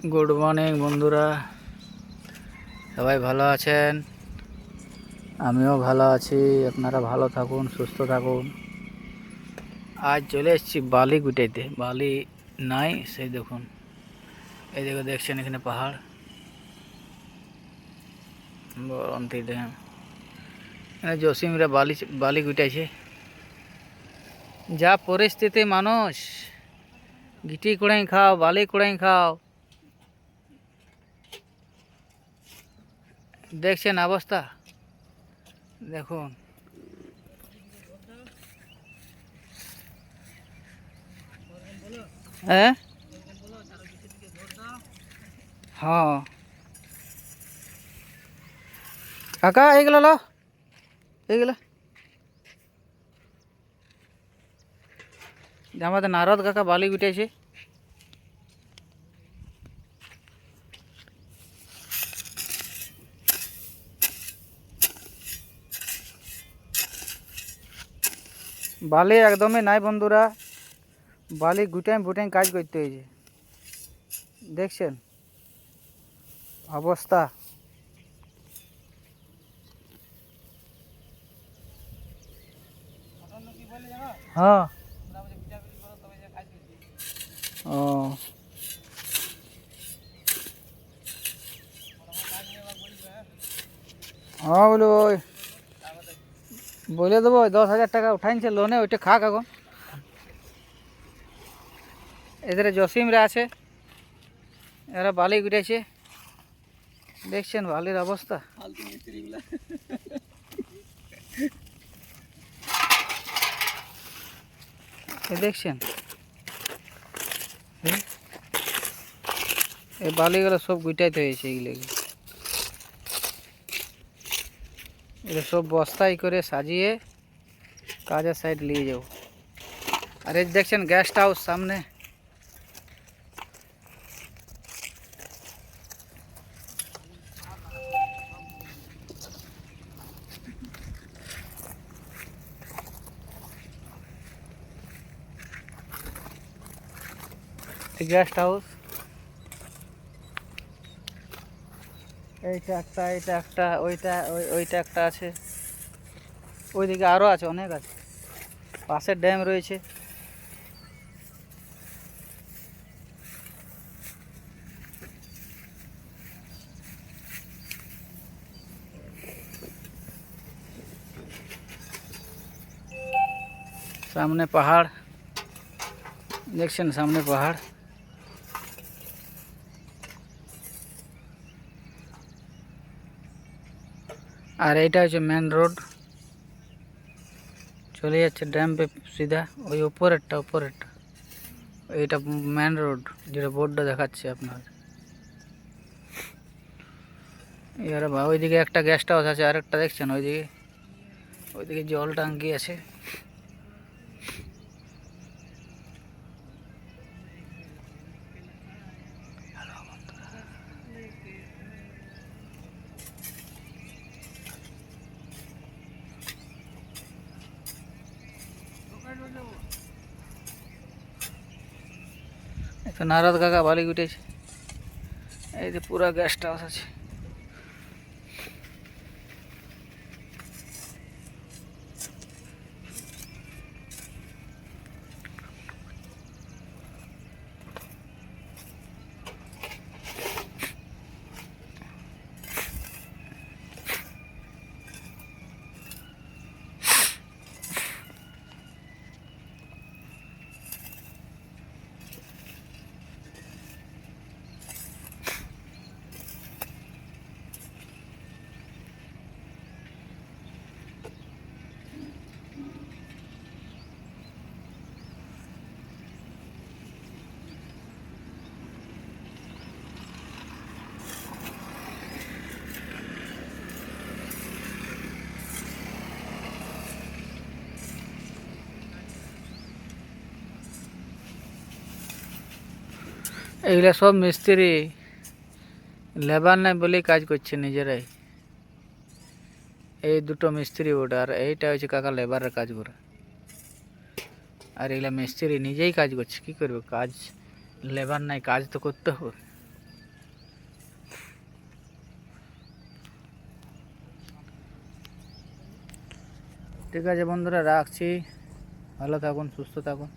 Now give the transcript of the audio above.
Good morning বন্ধুরা, সবাই ভালো আছেন? আমিও ভালো আছি। আপনারা ভালো থাকুন, সুস্থ থাকুন। আজ চলে এসেছি বালি গুটাইতে। বালি নাই, সেই দেখুন, এই দেখো, দেখছেন এখানে পাহাড়, বরন্তি ড্যাম। এখানে জসিমরা বালি বালি গুটাইছে। যা পরিস্থিতি, মানুষ গিটি কুড়াই খাও, বালি কুড়াই খাও, দেখছেন অবস্থা, দেখুন। হ্যাঁ, হ্যাঁ কাকা, এইগুলো লো, এইগুলো আমাদের নারদ কাকা বালি গুটাইছে। বালি একদমই নাই বন্ধুরা, বালি গুটাই বুটাই কাজ করতে হয়েছে। দেখছেন অবস্থা। হ্যাঁ, ও হ্যাঁ, বলবো ওই বলে দেবো, 10,000 টাকা উঠাইছে লোনে, ওইটা খাক এখন। এদের জসিমরা আছে, এরা বালি গুটাইছে। দেখছেন বালির অবস্থা। দেখছেন এই বালিগুলো সব গুটাইতে হয়েছে। এগুলো সব বস্তায় করে সাজিয়ে কাজের সাইড নিয়ে যাবো। আর এই দেখছেন গেস্ট হাউস সামনে। গেস্ট হাউস এইটা একটা, এটা একটা, ওইটা একটা আছে, ওইদিকে আরও আছে, অনেক আছে। পাশে ড্যাম রয়েছে। সামনে পাহাড়, দেখছেন সামনে পাহাড়। আর এইটা হচ্ছে মেন রোড, চলে যাচ্ছে ড্যাম পে সিধা। ওই উপরেরটা, এইটা মেন রোড, যেটা বোর্ডটা দেখাচ্ছে আপনার। এবার ওইদিকে একটা গেস্ট হাউস আছে, আরেকটা দেখছেন ওইদিকে জল টাঙ্কি আছে। একটা নারদ কাকা বালি গুটেছে। এই যে পুরা গেস্ট হাউস আছে। এগুলা সব মিস্ত্রি, লেবার নাই বলেই কাজ করছে নিজেরাই। এই দুটো মিস্ত্রি ওটা, আর এইটা হচ্ছে কাকা লেবারের কাজ করে। আর এগুলা মিস্ত্রি নিজেই কাজ করছে, কি করবে কাজ, লেবার নাই, কাজ তো করতে হবে। ঠিক আছে বন্ধুরা, রাখছি। ভালো থাকুন, সুস্থ থাকুন।